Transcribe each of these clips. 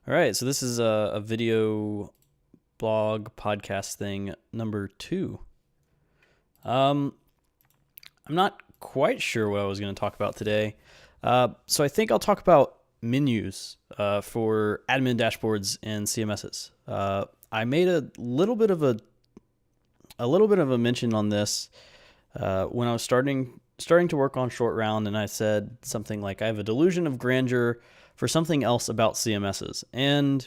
All right, so this is a video blog podcast thing number 2. Um, I'm not quite sure what I was going to talk about today. So I think I'll talk about menus for admin dashboards and CMSs. I made a little bit of a mention on this when I was starting to work on Short Round, and I said something like I have a delusion of grandeur for something else about CMSs. And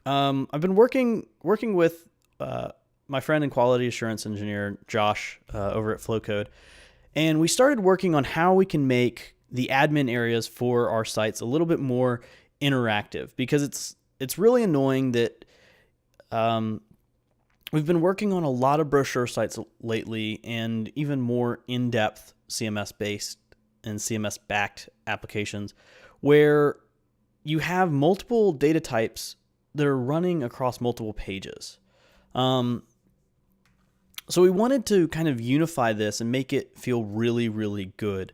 I've been working with my friend and quality assurance engineer Josh over at Flowcode, and we started working on how we can make the admin areas for our sites a little bit more interactive, because it's really annoying that we've been working on a lot of brochure sites lately, and even more in-depth CMS based and CMS backed applications where you have multiple data types that are running across multiple pages. So we wanted to kind of unify this and make it feel really, really good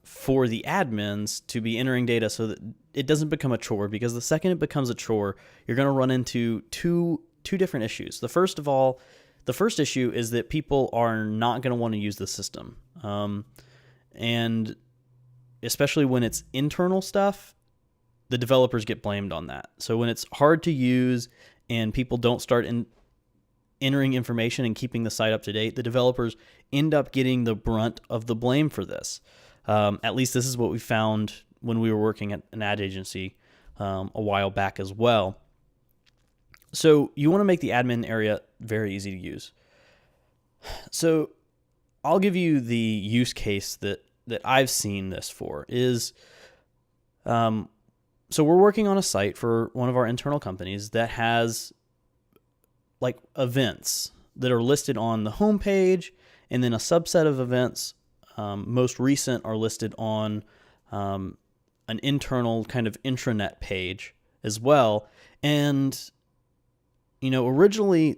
for the admins to be entering data, so that it doesn't become a chore. Because the second it becomes a chore, you're going to run into two different issues. The first issue is that people are not going to want to use the system, and especially when it's internal stuff, the developers get blamed on that. So when it's hard to use and people don't start entering information and keeping the site up to date, the developers end up getting the brunt of the blame for this. At least this is what we found when we were working at an ad agency a while back as well. So you want to make the admin area very easy to use. So I'll give you the use case that I've seen this for is, so we're working on a site for one of our internal companies that has like events that are listed on the homepage, and then a subset of events, most recent, are listed on an internal kind of intranet page as well. And originally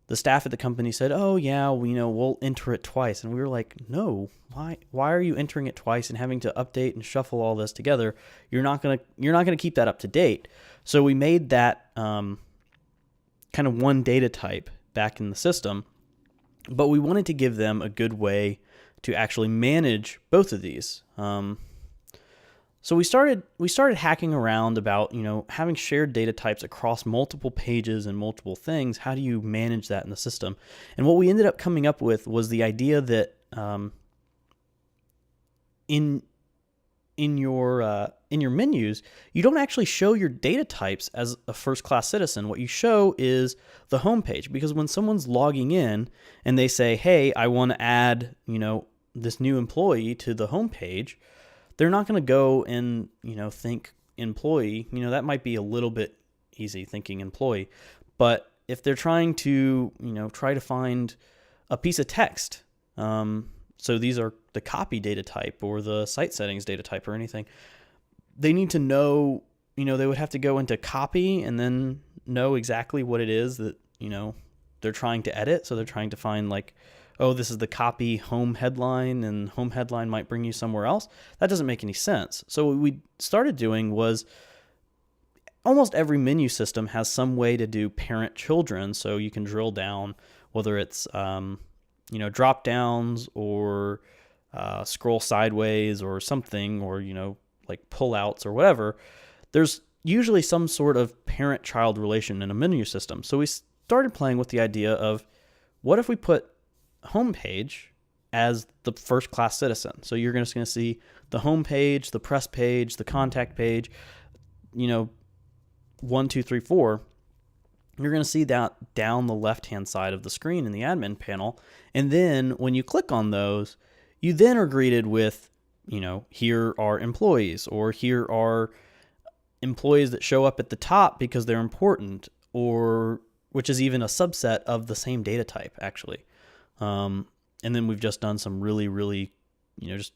the staff at the company said, "Oh yeah, we'll enter it twice," and we were like, "No, why are you entering it twice and having to update and shuffle all this together? You're not gonna keep that up to date." So we made that kind of one data type back in the system, but we wanted to give them a good way to actually manage both of these. So we started hacking around about, having shared data types across multiple pages and multiple things. How do you manage that in the system? And what we ended up coming up with was the idea that in your menus, you don't actually show your data types as a first-class citizen. What you show is the homepage, because when someone's logging in and they say, "Hey, I want to add, this new employee to the homepage," they're not going to go and, think employee. That might be a little bit easy, thinking employee. But if they're trying to, try to find a piece of text, so these are the copy data type or the site settings data type or anything, they need to know, they would have to go into copy and then know exactly what it is that, they're trying to edit. So they're trying to find like, oh, this is the copy home headline, and home headline might bring you somewhere else. That doesn't make any sense. So what we started doing was, almost every menu system has some way to do parent-children, so you can drill down, whether it's drop downs or scroll sideways or something, or like pullouts or whatever. There's usually some sort of parent-child relation in a menu system. So we started playing with the idea of, what if we put homepage as the first class citizen? So you're just going to see the homepage, the press page, the contact page, 1, 2, 3, 4. You're going to see that down the left-hand side of the screen in the admin panel. And then when you click on those, you then are greeted with, here are employees, or here are employees that show up at the top because they're important, or which is even a subset of the same data type, actually. And then we've just done some really, really, just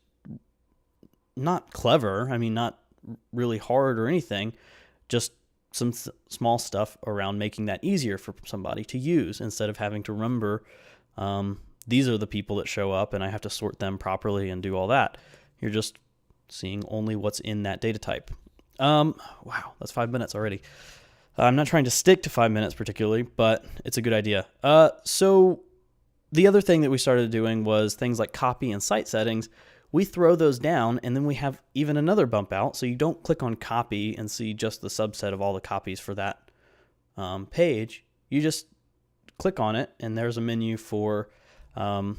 not clever, not really hard or anything, just some small stuff around making that easier for somebody to use, instead of having to remember, these are the people that show up and I have to sort them properly and do all that. You're just seeing only what's in that data type. Wow, that's 5 minutes already. I'm not trying to stick to 5 minutes particularly, but it's a good idea. So the other thing that we started doing was things like copy and site settings. We throw those down, and then we have even another bump out. So you don't click on copy and see just the subset of all the copies for that page. You just click on it, and there's a menu for all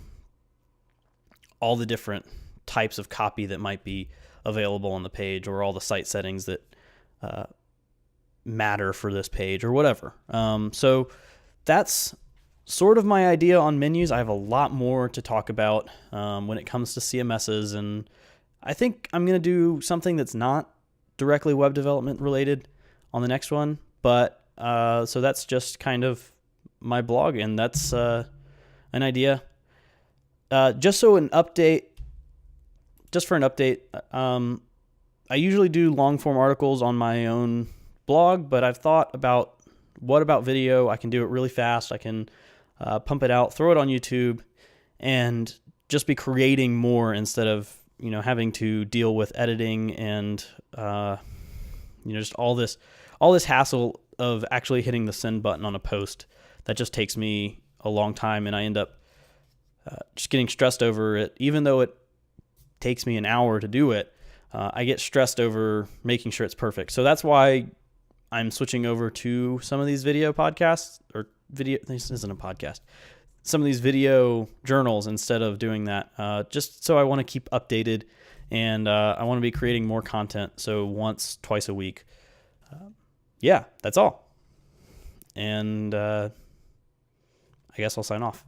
the different types of copy that might be available on the page, or all the site settings that matter for this page, or whatever. So that's sort of my idea on menus. I have a lot more to talk about when it comes to CMSs, and I think I'm going to do something that's not directly web development related on the next one. But so that's just kind of my blog, and that's an idea. Just for an update, I usually do long form articles on my own blog, but I've thought about what about video? I can do it really fast. I can pump it out, throw it on YouTube, and just be creating more instead of having to deal with editing and just all this hassle of actually hitting the send button on a post. That just takes me a long time, and I end up just getting stressed over it. Even though it takes me an hour to do it, I get stressed over making sure it's perfect. So that's why I'm switching over to some of these video podcasts, or video. This isn't a podcast. Some of these video journals instead of doing that, just so I want to keep updated, and I want to be creating more content. So once, twice a week. Yeah, that's all. And I guess I'll sign off.